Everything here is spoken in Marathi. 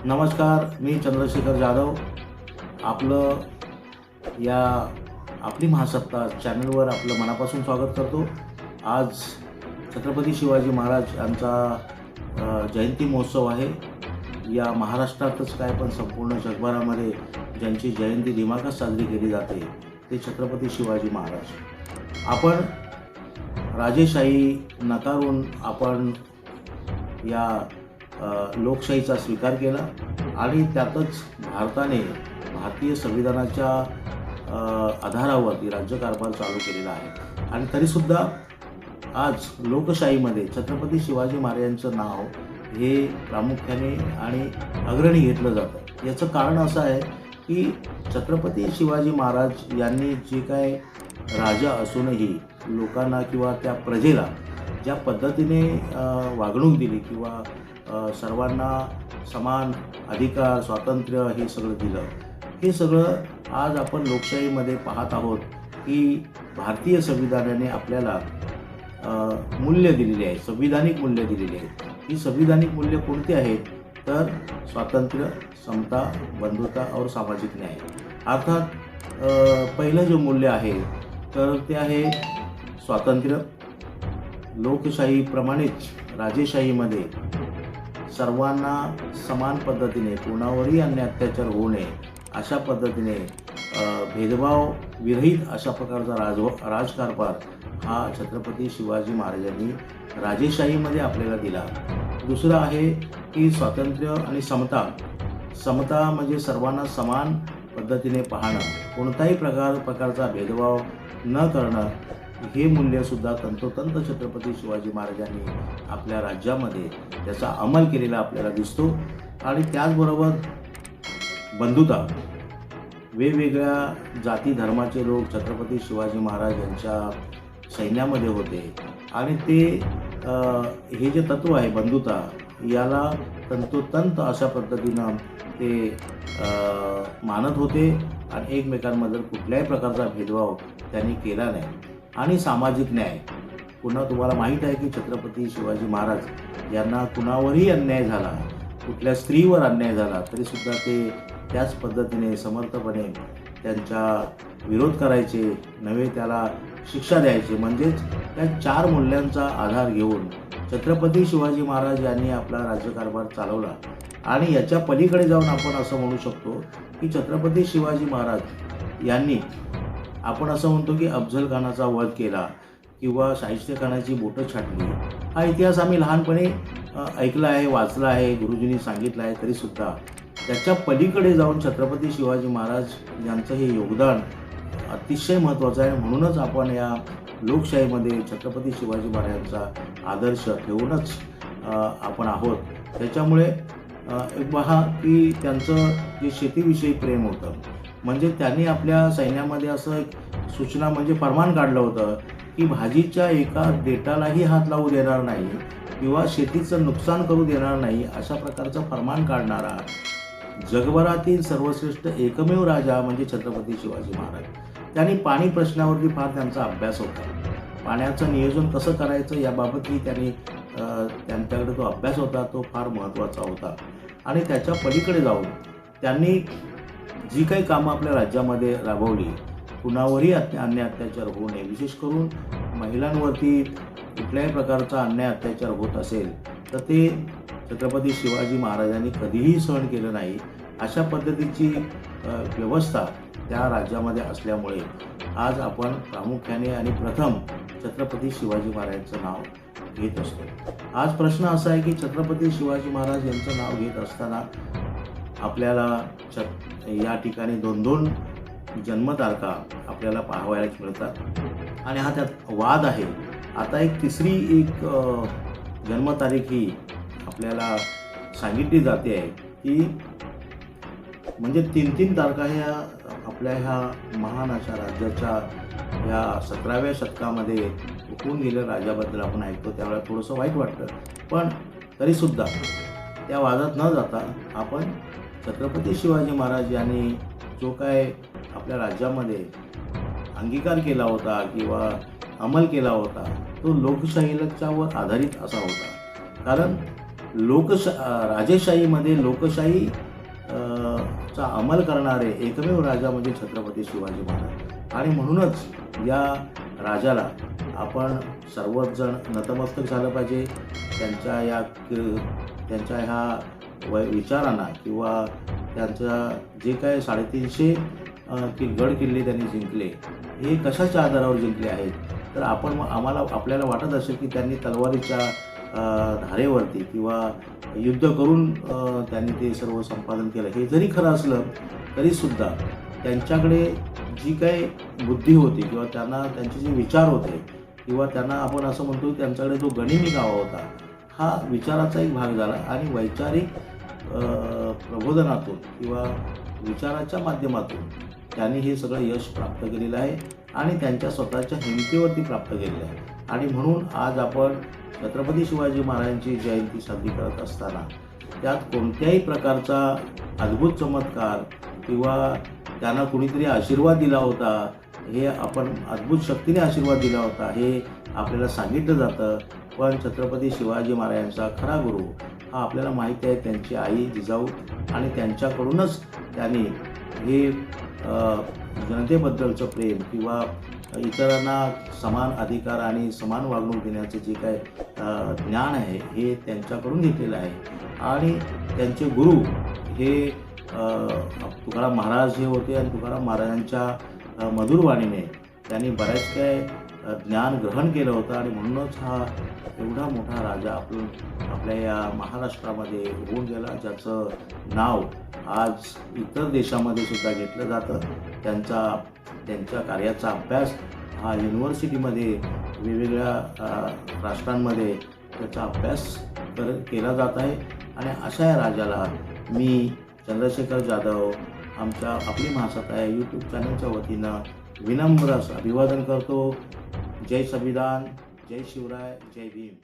नमस्कार, मी चंद्रशेखर जाधव. आपलं या आपली महासत्ता चॅनलवर आपलं मनापासून स्वागत करतो. आज छत्रपती शिवाजी महाराज यांचा जयंती महोत्सव आहे. या महाराष्ट्रातच काय पण संपूर्ण जगभरामध्ये ज्यांची जयंती दिमाखात साजरी केली जाते ते छत्रपती शिवाजी महाराज. आपण राजेशाही नकारून आपण या लोकशाहीचा स्वीकार केला आणि त्यातच भारतीय संविधानाच्या आधारावरती राज्यकारभार चालू केलेला आहे. आणि तरीसुद्धा आज लोकशाहीमध्ये छत्रपती शिवाजी महाराजांचं नाव हे प्रामुख्याने आणि अग्रणी घेतलं जातं. याचं कारण असं आहे की छत्रपती शिवाजी महाराज यांनी जे काय राजा असूनही लोकांना किंवा त्या प्रजेला ज्या पद्धतीने वागणूक दिली किंवा सर्वांना समान अधिकार स्वातंत्र्य हे सगळं दिलं, हे सगळं आज आपण लोकशाहीमध्ये पाहत आहोत की भारतीय संविधानाने आपल्याला मूल्य दिलेली आहे, संविधानिक मूल्य दिलेली आहेत. ही संविधानिक मूल्य कोणती आहेत तर स्वातंत्र्य, समता, बंधुता और सामाजिक न्याय. अर्थात पहिलं जे मूल्य आहे तर ते आहे स्वातंत्र्य. लोकशाहीप्रमाणेच राजेशाहीमध्ये सर्वांना समान पद्धतीने कोणावरही अन्याय अत्याचार होऊ नये अशा पद्धतीने भेदभाव विरहित अशा प्रकारचा राजकारभार हा छत्रपती शिवाजी महाराजांनी राजेशाहीमध्ये आपल्याला दिला. दुसरं आहे की स्वातंत्र्य आणि समता म्हणजे सर्वांना समान पद्धतीने पाहणं, कोणताही प्रकारचा भेदभाव न करणं, हे मूल्यसुद्धा तंतोतंत छत्रपती शिवाजी महाराजांनी आपल्या राज्यामध्ये त्याचा अंमल केलेला आपल्याला दिसतो. आणि त्याचबरोबर बंधुता, वेगवेगळ्या जाती धर्माचे लोक छत्रपती शिवाजी महाराज यांच्या सैन्यामध्ये होते आणि ते हे जे तत्त्व आहे बंधुता याला तंतोतंत अशा पद्धतीनं ते मानत होते आणि एकमेकांमध्ये कुठल्याही प्रकारचा भेदभाव त्यांनी केला नाही. आणि सामाजिक न्याय, पुन्हा तुम्हाला माहीत आहे की छत्रपती शिवाजी महाराज यांना कुणावरही अन्याय झाला, कुठल्या स्त्रीवर अन्याय झाला तरीसुद्धा ते त्याच पद्धतीने समर्थपणे त्यांचा विरोध करायचे नव्हे, त्याला शिक्षा द्यायचे. म्हणजेच त्या 4 मूल्यांचा आधार घेऊन छत्रपती शिवाजी महाराज यांनी आपला राज्यकारभार चालवला. आणि याच्या पलीकडे जाऊन आपण असं म्हणू शकतो की छत्रपती शिवाजी महाराज यांनी, आपण असं म्हणतो की अफजल खानाचा वध केला किंवा शाहिस्ते खानाची बोटं छाटली, हा इतिहास आम्ही लहानपणी ऐकला आहे, वाचला आहे, गुरुजींनी सांगितलं आहे. तरीसुद्धा त्याच्या पलीकडे जाऊन छत्रपती शिवाजी महाराज यांचं हे योगदान अतिशय महत्त्वाचं आहे. म्हणूनच आपण या लोकशाहीमध्ये छत्रपती शिवाजी महाराजांचा आदर्श ठेवूनच आपण आहोत. त्याच्यामुळे पहा की त्यांचं जे शेतीविषयी प्रेम होतं, म्हणजे त्यांनी आपल्या सैन्यामध्ये असं एक सूचना म्हणजे फरमान काढलं होतं की भाजीच्या एका देठालाही हात लावू देणार नाही किंवा शेतीचं नुकसान करू देणार नाही, अशा प्रकारचं फरमान काढणारा जगभरातील सर्वश्रेष्ठ एकमेव राजा म्हणजे छत्रपती शिवाजी महाराज. त्यांनी पाणी प्रश्नावरती फार त्यांचा अभ्यास होता. पाण्याचं नियोजन कसं करायचं याबाबतही त्यांच्याकडे तो अभ्यास होता, तो फार महत्त्वाचा होता. आणि त्याच्या पलीकडे जाऊन त्यांनी जी काही कामं आपल्या राज्यामध्ये राबवली, कुणावरही अन्याय अत्याचार होऊ नये, विशेष करून महिलांवरती कुठल्याही प्रकारचा अन्याय अत्याचार होत असेल तर ते छत्रपती शिवाजी महाराजांनी कधीही सहन केलं नाही. अशा पद्धतीची व्यवस्था त्या राज्यामध्ये असल्यामुळे आज आपण प्रामुख्याने आणि प्रथम छत्रपती शिवाजी महाराजांचं नाव घेत असतो. आज प्रश्न असा आहे की छत्रपती शिवाजी महाराज यांचं नाव घेत असताना आपल्याला या ठिकाणी 2-2 जन्मतारखा आपल्याला पाहावयास मिळतात आणि हा त्यात वाद आहे. आता एक तिसरी जन्मतारीख ही आपल्याला सांगितली जाते आहे की म्हणजे 3-3 तारखा ह्या आपल्या ह्या महान अशा राज्याच्या ह्या 17व्या शतकामध्ये हुकून गेल्या राजाबद्दल आपण ऐकतो, त्यावेळेला थोडंसं वाईट वाटतं. पण तरीसुद्धा त्या वादात न जाता आपण छत्रपती शिवाजी महाराज यांनी जो काय आपल्या राज्यामध्ये अंगीकार केला होता किंवा अंमल केला होता तो लोकशाहीच्यावर आधारित असा होता. कारण राजेशाहीमध्ये लोकशाही चा अंमल करणारे एकमेव राजा म्हणजे छत्रपती शिवाजी महाराज. आणि म्हणूनच या राजाला आपण सर्वच जण नतमस्तक झालं पाहिजे. त्यांच्या ह्या विचारांना किंवा त्यांच्या जे काय 350 गड किल्ले त्यांनी जिंकले, हे कशाच्या आधारावर जिंकले आहेत. तर आपल्याला वाटत असेल की त्यांनी तलवारीच्या धारेवरती किंवा युद्ध करून त्यांनी ते सर्व संपादन केलं. हे जरी खरं असलं तरीसुद्धा त्यांच्याकडे जी काही बुद्धी होती किंवा त्यांचे जे विचार होते किंवा त्यांना आपण असं म्हणतो की त्यांच्याकडे जो गनिमी गावा होता, हा विचाराचा एक भाग झाला. आणि वैचारिक प्रबोधनातून किंवा विचाराच्या माध्यमातून त्यांनी हे सगळं यश प्राप्त केलेलं आहे आणि त्यांच्या स्वतःच्या हिमतीवरती प्राप्त केलेलं आहे. आणि म्हणून आज आपण छत्रपती शिवाजी महाराजांची जयंती साजरी करत असताना त्यात कोणत्याही प्रकारचा अद्भुत चमत्कार किंवा त्यांना कुणीतरी आशीर्वाद दिला होता, हे आपण अद्भुत शक्तीने आशीर्वाद दिला होता हे आपल्याला सांगितलं जातं. पण छत्रपती शिवाजी महाराजांचा खरा गुरु हा आपल्याला माहिती आहे, त्यांची आई जिजाऊ. आणि त्यांच्याकडूनच त्यांनी हे जनतेबद्दलचं प्रेम किंवा इतरांना समान अधिकार आणि समान वागणूक देण्याचं जे काय ज्ञान आहे हे त्यांच्याकडून घेतलेलं आहे. आणि त्यांचे गुरु हे तुकाराम महाराज हे होते. आणि तुकाराम महाराजांच्या मधुर वाणीने त्यांनी बऱ्याच काय ज्ञान ग्रहण केलं होतं. आणि म्हणूनच हा एवढा मोठा राजा आपल्या या महाराष्ट्रामध्ये होऊन गेला, ज्याचं नाव आज इतर देशामध्ये सुद्धा घेतलं जातं. त्यांच्या कार्याचा अभ्यास हा युनिव्हर्सिटीमध्ये वेगवेगळ्या राष्ट्रांमध्ये त्याचा अभ्यास केला जात आहे. आणि अशा या राजाला मी चंद्रशेखर जाधव आपली महासत्ता या यूट्यूब चॅनलच्या वतीनं विनम्र अभिवादन करतो. जय संविधान, जय शिवराय, जय भीम.